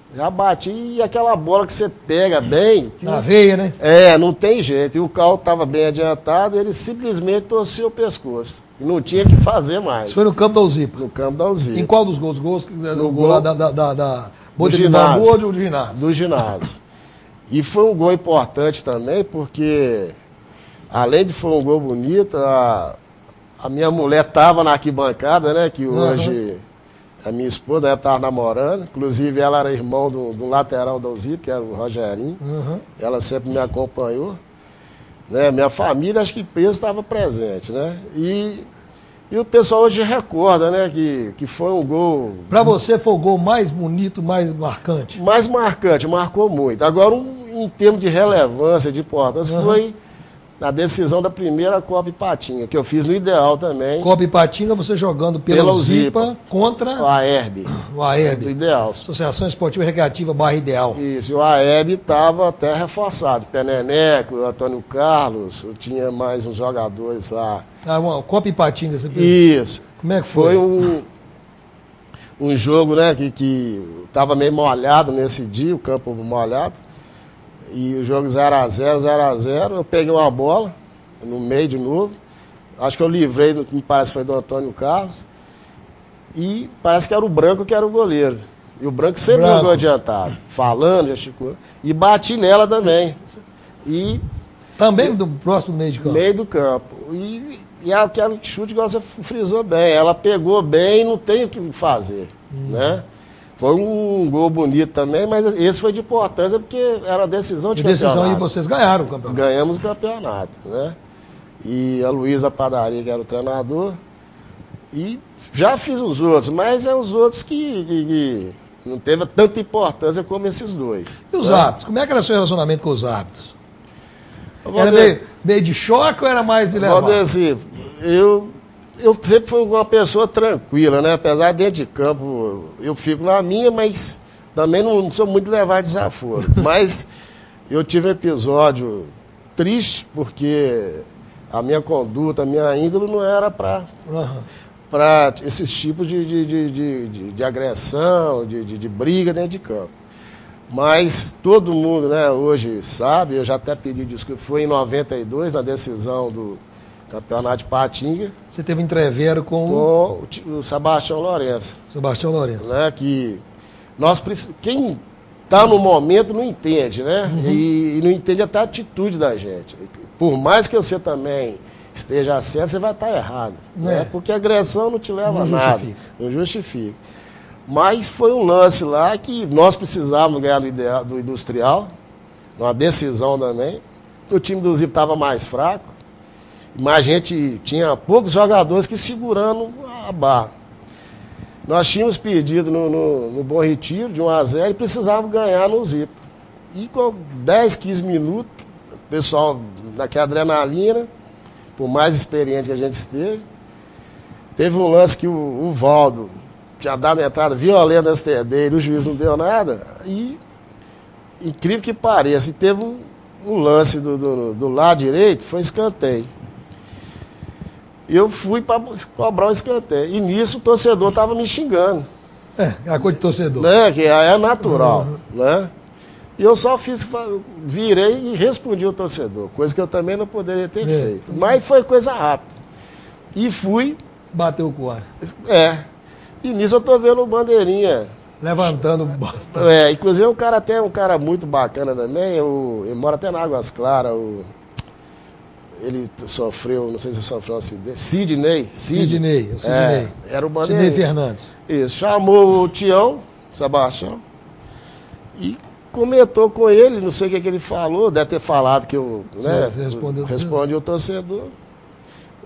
e aquela bola que você pega bem... Na veia, né? Não tem jeito. E o Cal estava bem adiantado, ele simplesmente torcia o pescoço. E não tinha que fazer mais. Isso foi no campo da UZIPA? No campo da UZIPA. Em qual dos gols? No gol lá do ginásio. Ou do ginásio? Do ginásio. E foi um gol importante também, porque além de foi um gol bonito, a minha mulher estava na arquibancada, né? Que hoje... A minha esposa estava namorando, inclusive ela era irmão do lateral da UZIPA, que era o Rogerinho. Ela sempre me acompanhou. Né? Minha família, acho que peso estava presente, né? E o pessoal hoje recorda, né? Que foi um gol... Para você foi o gol mais bonito, mais marcante? Mais marcante, marcou muito. Agora, em termos de relevância, de importância, foi na decisão da primeira Copa Ipatinga, que eu fiz no Ideal também. Copa Ipatinga, você jogando pela Zipa contra o AERB. O AERB. Do Ideal. Associação Esportiva Recreativa Barra Ideal. Isso, e o AERB estava até reforçado. Peneneco, o Antônio Carlos, eu tinha mais uns jogadores lá. Uma Copa Ipatinga, você viu? Isso. Como é que foi? Foi um jogo, né, que estava meio molhado nesse dia, o campo molhado. E o jogo 0x0, 0x0, eu peguei uma bola no meio de novo. Acho que eu livrei, me parece que foi do Antônio Carlos. E parece que era o Branco que era o goleiro. E o Branco sempre jogou adiantado, falando, gesticulando. E bati nela também. E também do próximo meio de campo? Meio do campo. E aquele chute que você frisou bem. Ela pegou bem e não tem o que fazer, né? Foi um gol bonito também, mas esse foi de importância porque era a decisão de campeonato. Decisão e vocês ganharam o campeonato. Ganhamos o campeonato, né? E a Luísa Padaria, que era o treinador. E já fiz os outros, mas é os outros que não teve tanta importância como esses dois. E os né? árbitros? Como é que era o seu relacionamento com os árbitros? Era meio de choque ou era mais de levar? Assim, eu sempre fui uma pessoa tranquila, né? Apesar de dentro de campo, eu fico na minha, mas também não sou muito levar desaforo. Mas eu tive um episódio triste, porque a minha conduta, a minha índole não era para esses tipos de agressão, de briga dentro de campo. Mas todo mundo, né, hoje sabe, eu já até pedi desculpa, foi em 92, na decisão do Campeonato de Ipatinga. Você teve um entrevero com o Sebastião Lourenço. Sebastião Lourenço. Né, que quem está no momento não entende, né? E não entende até a atitude da gente. Por mais que você também esteja certo, você vai estar errado. Né? Porque a agressão não te leva a nada. Não justifica. Mas foi um lance lá que nós precisávamos ganhar do Industrial, uma decisão também. O time do Zipa estava mais fraco. Mas a gente tinha poucos jogadores que segurando a barra. Nós tínhamos pedido no Bom Retiro, de 1x0, e precisávamos ganhar no Zipa. E com 10, 15 minutos, o pessoal daquela adrenalina, por mais experiente que a gente esteve, teve um lance que o Valdo tinha dado uma entrada violenta nesse terdeiro, o juiz não deu nada, e incrível que pareça, e teve um lance do lado direito, foi escanteio. Eu fui para cobrar o escanteio. E nisso o torcedor estava me xingando. É a coisa de torcedor. Né? Que é natural. Né? E eu só virei e respondi ao torcedor. Coisa que eu também não poderia ter feito. Mas foi coisa rápida. E fui. Bateu o coar. E nisso eu tô vendo o Bandeirinha. Levantando bastante. Inclusive um cara muito bacana também. Ele mora até na Águas Claras. Ele sofreu, não sei se sofreu um acidente. Sidney. Era o Bandeirinha. Sidney Fernandes. Isso. Chamou o Tião, Sebastião, e comentou com ele, não sei o que ele falou, deve ter falado que eu respondi o torcedor.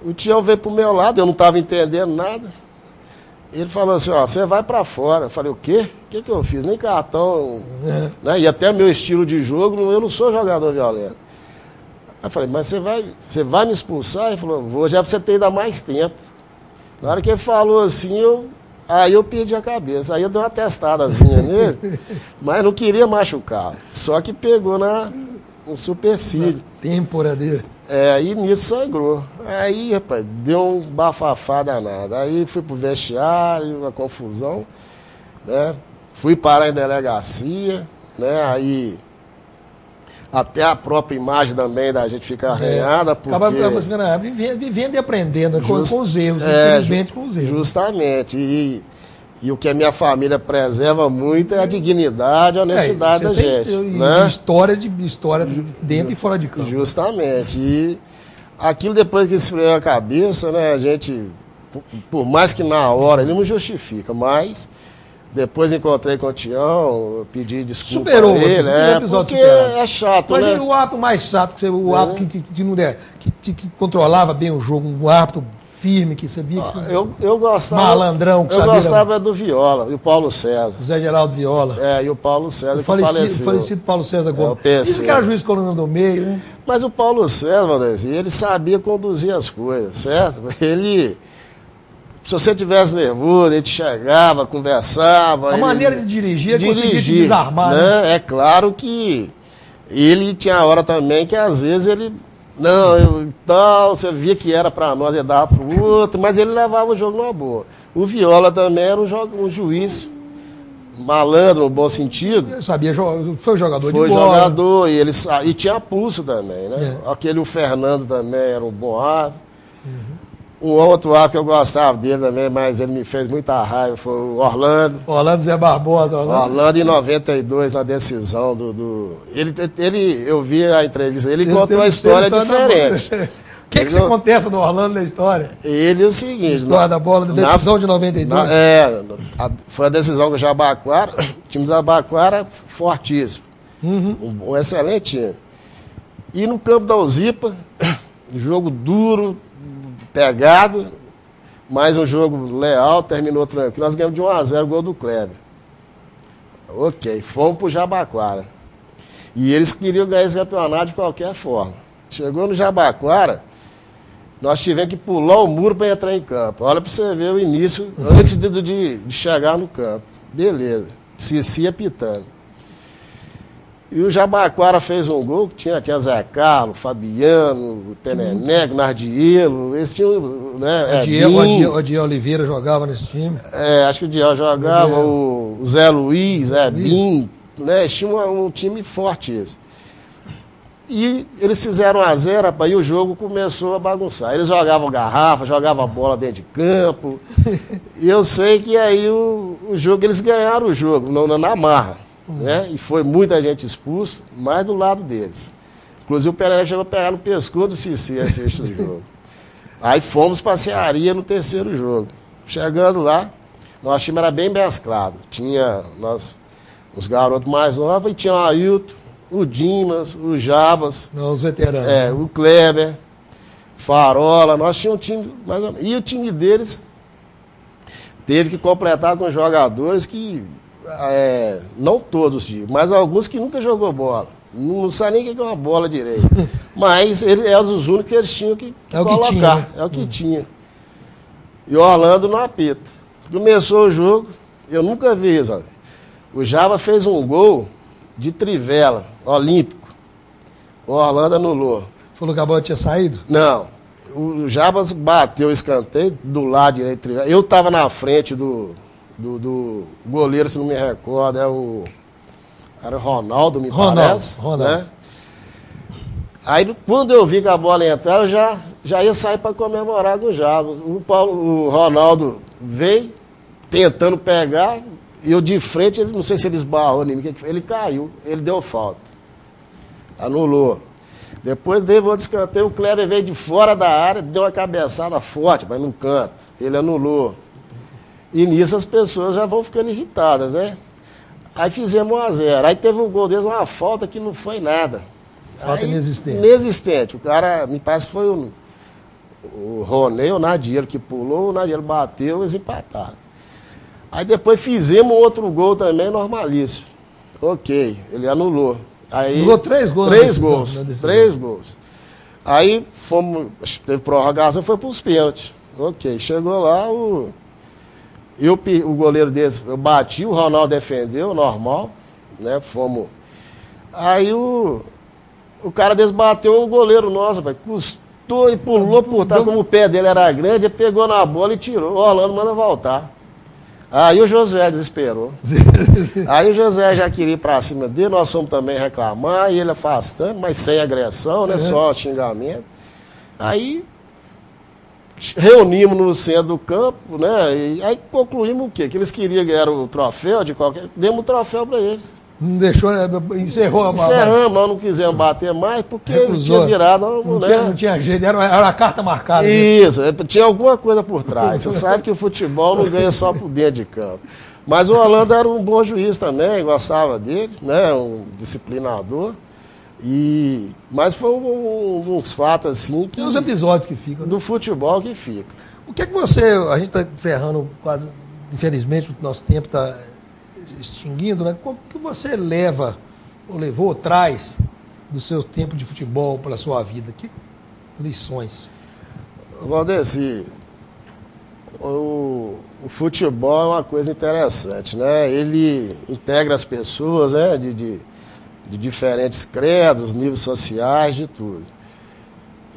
O Tião veio pro meu lado, eu não estava entendendo nada. Ele falou assim, você vai para fora. Eu falei, o quê? O que eu fiz? Nem cartão. Né? E até meu estilo de jogo, eu não sou jogador violento. Aí eu falei, mas você vai me expulsar? Ele falou, vou, já pra você ter ainda mais tempo. Na hora que ele falou assim, aí eu perdi a cabeça. Aí eu dei uma testadazinha nele, mas não queria machucar. Só que pegou um supercílio. Têmpora dele. Aí nisso sangrou. Aí, rapaz, deu um bafafá danado. Aí fui pro vestiário, uma confusão, né? Fui parar em delegacia, né? Aí até a própria imagem também da gente fica arranhada, porque... Acaba vivendo e aprendendo com os erros, infelizmente com os erros. Justamente. E o que a minha família preserva muito é a dignidade, a honestidade da gente. Né? História dentro e fora de campo. Justamente. E aquilo depois que esfriou a cabeça, né, a gente, por mais que na hora, ele não justifica, mas... Depois encontrei com o Tião, pedi desculpa superou a ele, porque é chato, Imagina, né? o árbitro mais chato, o árbitro que controlava bem o jogo, um árbitro firme, que você via? Eu gostava... Malandrão, que eu gostava do Viola, e o Paulo César. Zé Geraldo Viola. E o Paulo César, o falecido Paulo César Gomes. Isso que era juiz coluna do meio, né? Mas o Paulo César, Valdezinho, ele sabia conduzir as coisas, certo? Ele... Se você tivesse nervoso, ele chegava, conversava... A maneira de dirigir, ele conseguia te desarmar, né? É claro que ele tinha hora também que às vezes ele... você via que era para nós, ele dava para o outro, mas ele levava o jogo numa boa. O Viola também era um juiz malandro, no bom sentido. Eu sabia, foi jogador de bola. Foi jogador, e tinha pulso também, né? O Fernando também era um bom árbitro. Um outro árbitro que eu gostava dele também, mas ele me fez muita raiva, foi o Orlando. Orlando Zé Barbosa. Orlando em 92, na decisão eu vi a entrevista, ele contou uma história diferente. O que você acontece no Orlando na história? Ele é o seguinte... História da bola, da decisão de 92. Foi a decisão do Jabaquara, o time do Jabaquara fortíssimo. Um excelente time. E no campo da Uzipa, jogo duro, pegado, mais um jogo leal, terminou tranquilo. Nós ganhamos de 1-0 o gol do Kleber. Ok, fomos pro Jabaquara. E eles queriam ganhar esse campeonato de qualquer forma. Chegou no Jabaquara, nós tivemos que pular o muro para entrar em campo. Olha para você ver o início, antes de chegar no campo. Beleza, Cici apitando. E o Jabaquara fez um gol, que tinha Zé Carlos, Fabiano, Peneneco, Nardielo, esse time, né? O Adiel Oliveira jogava nesse time. Acho que o Adiel jogava, o Zé Luiz, Bim, né? Esse time um time forte esse. E eles fizeram 1-0, rapaz, e o jogo começou a bagunçar. Eles jogavam garrafa, jogavam bola dentro de campo. E eu sei que aí o jogo, eles ganharam o jogo, na marra. Né? E foi muita gente expulsa, mais do lado deles. Inclusive o Pereira chegou a pegar no pescoço do Cici esse jogo. Aí fomos para a Cearia no terceiro jogo. Chegando lá, nosso time era bem mesclado. Tinha os garotos mais novos e tinha o Ailton, o Dimas, o Jabas. Os veteranos. O Kleber, Farola. Nós tínhamos um time mais ou menos. E o time deles teve que completar com jogadores que... não todos, mas alguns que nunca jogou bola. Não sabe nem o que é uma bola direito. Mas eles eram os únicos que eles tinham que colocar. É o que tinha. E o Orlando não apita. Começou o jogo, eu nunca vi isso. O Java fez um gol de trivela, olímpico. O Orlando anulou. Falou que a bola tinha saído? Não. O Jabas bateu o escanteio do lado direito, trivela. Eu estava na frente do goleiro, se não me recordo, era o Ronaldo, parece. Ronaldo. Né? Aí, quando eu vi que a bola ia entrar, eu já ia sair para comemorar com o Java. O Ronaldo veio tentando pegar, e eu de frente, não sei se ele esbarrou em mim, ele caiu, ele deu falta. Anulou. Depois deu outro escanteio, o Kleber veio de fora da área, deu uma cabeçada forte, mas no canto. Ele anulou. E nisso as pessoas já vão ficando irritadas, né? Aí fizemos 1-0. Aí teve um gol deles, uma falta que não foi nada. Falta inexistente. Inexistente. O cara, me parece que foi o Ronei, o Nadiero que pulou, o Nadiero bateu, eles empataram. Aí depois fizemos outro gol também, normalíssimo. Ok, ele anulou. Aí, anulou 3 gols. 3 gols. 3 gols. Aí teve prorrogação, foi para os pênaltis. Ok, chegou lá, o goleiro desse, eu bati, o Ronaldo defendeu, normal, né? Aí o cara desse bateu o goleiro nosso, rapaz, custou e pulou por trás, como o pé dele era grande, ele pegou na bola e tirou. O Orlando manda voltar. Aí o Josué desesperou. Aí o Josué já queria ir pra cima dele, nós fomos também reclamar, e ele afastando, mas sem agressão, né? Só xingamento. Aí reunimos no centro do campo, né? E aí concluímos o quê? Que eles queriam ganhar o troféu de qualquer... Demos o troféu para eles. Não deixou, encerrou a bola. Encerramos, nós não quisemos bater mais, porque ele tinha virado... Não tinha jeito, era a carta marcada. Isso, tinha alguma coisa por trás. Você sabe que o futebol não ganha só por dentro de campo. Mas o Orlando era um bom juiz também, gostava dele, né? Um disciplinador. Mas foi uns fatos assim que... Tem uns episódios que ficam. Do futebol que fica. O que é que você... A gente está encerrando quase... Infelizmente, o nosso tempo está extinguindo, né? O que você leva, ou levou, ou traz do seu tempo de futebol para a sua vida? Que lições? Valdeci, o futebol é uma coisa interessante, né? Ele integra as pessoas, né? De diferentes credos, níveis sociais, de tudo.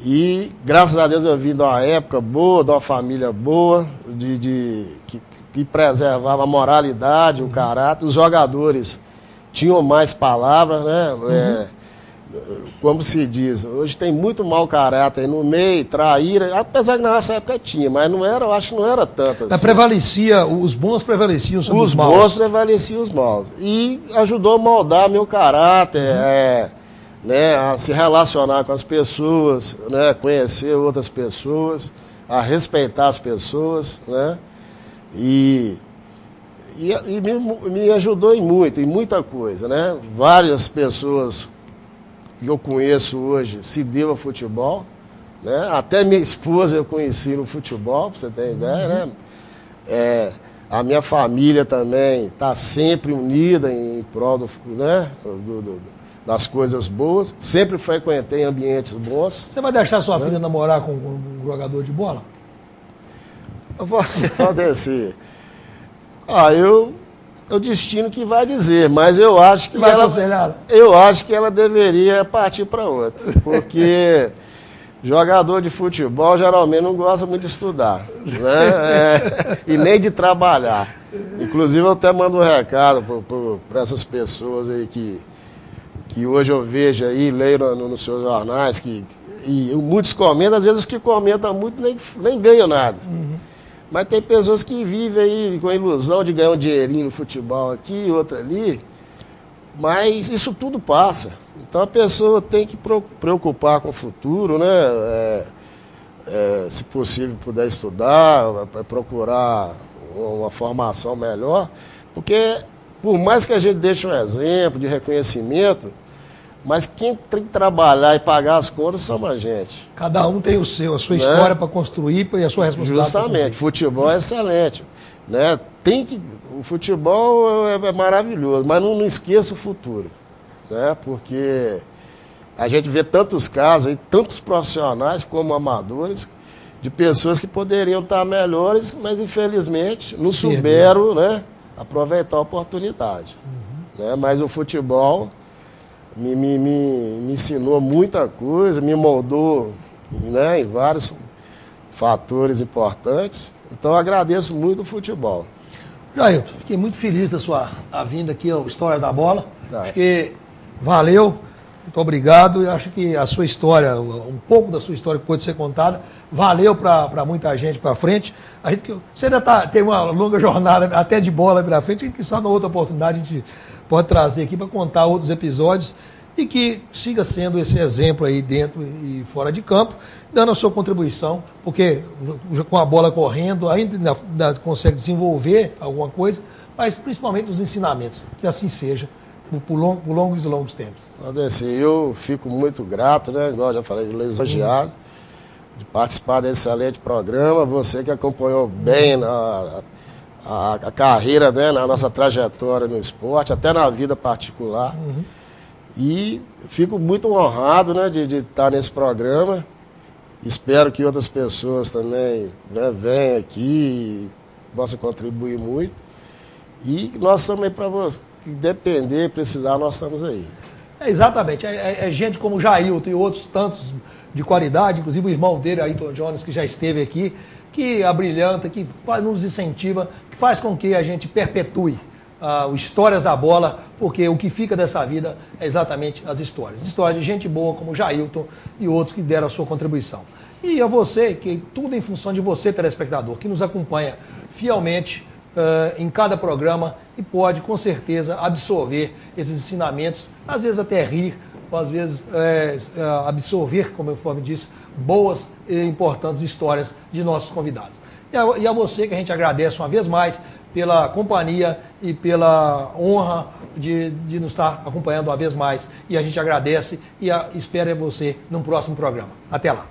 E, graças a Deus, eu vim de uma época boa, de uma família boa, que preservava a moralidade, o caráter. Os jogadores tinham mais palavras, né? Como se diz, hoje tem muito mau caráter aí no meio, traíra, apesar que na nossa época tinha, mas não era, eu acho que não era tanto assim. Prevalecia, os bons prevaleciam sobre os maus. Os bons prevaleciam os maus. E ajudou a moldar meu caráter, né, a se relacionar com as pessoas, né, conhecer outras pessoas, a respeitar as pessoas, né? E me ajudou em muita coisa, né? Várias pessoas que eu conheço hoje se deu a futebol, né? Até minha esposa eu conheci no futebol, para você ter ideia, né? A minha família também está sempre unida em prol das coisas boas, sempre frequentei ambientes bons. Você vai deixar sua filha namorar com um jogador de bola? Eu vou dizer, o destino que vai dizer, mas eu acho que ela deveria partir para outra, porque jogador de futebol geralmente não gosta muito de estudar, né? E nem de trabalhar. Inclusive eu até mando um recado para essas pessoas aí que hoje eu vejo aí, leio nos seus jornais, e muitos comentam, às vezes os que comentam muito nem ganham nada. Mas tem pessoas que vivem aí com a ilusão de ganhar um dinheirinho no futebol aqui, outro ali, mas isso tudo passa. Então a pessoa tem que preocupar com o futuro, né? Se possível puder estudar, procurar uma formação melhor, porque por mais que a gente deixe um exemplo de reconhecimento, mas quem tem que trabalhar e pagar as contas somos a gente. Cada um tem a sua história para construir e a sua responsabilidade. Justamente, futebol é excelente, né? O futebol é maravilhoso, mas não esqueça o futuro, né? Porque a gente vê tantos casos aí, tantos profissionais como amadores, de pessoas que poderiam estar melhores, mas infelizmente não souberam, né, aproveitar a oportunidade. Né? Mas o futebol me ensinou muita coisa, me moldou, né, em vários fatores importantes. Então eu agradeço muito o futebol. Jailton, fiquei muito feliz da sua vinda aqui ao Histórias da Bola. Tá. Acho que valeu, muito obrigado. Eu acho que a sua história, um pouco da sua história que pode ser contada, valeu para muita gente para frente. Você ainda tem uma longa jornada até de bola para frente, que só na outra oportunidade a gente pode trazer aqui para contar outros episódios e que siga sendo esse exemplo aí dentro e fora de campo, dando a sua contribuição, porque com a bola correndo ainda consegue desenvolver alguma coisa, mas principalmente os ensinamentos, que assim seja, por longos e longos tempos. Eu fico muito grato, né, igual eu já falei, lisonjeado, de participar desse excelente programa, você que acompanhou bem a carreira, né, na nossa trajetória no esporte, até na vida particular. E fico muito honrado, né, de estar nesse programa. Espero que outras pessoas também, né, venham aqui e possam contribuir muito. E nós estamos aí para você. Depender, precisar, nós estamos aí. Exatamente. É gente como o Jailton e outros tantos de qualidade, inclusive o irmão dele, Ayrton Jones, que já esteve aqui, que abrilhanta, que nos incentiva, que faz com que a gente perpetue o Histórias da Bola, porque o que fica dessa vida é exatamente as histórias. Histórias de gente boa como o Jailton e outros que deram a sua contribuição. E a você, que tudo em função de você, telespectador, que nos acompanha fielmente em cada programa e pode, com certeza, absorver esses ensinamentos, às vezes até rir, ou às vezes absorver, como eu disse, boas e importantes histórias de nossos convidados. E a você que a gente agradece uma vez mais pela companhia e pela honra de nos estar acompanhando uma vez mais. E a gente agradece e espera você num próximo programa. Até lá.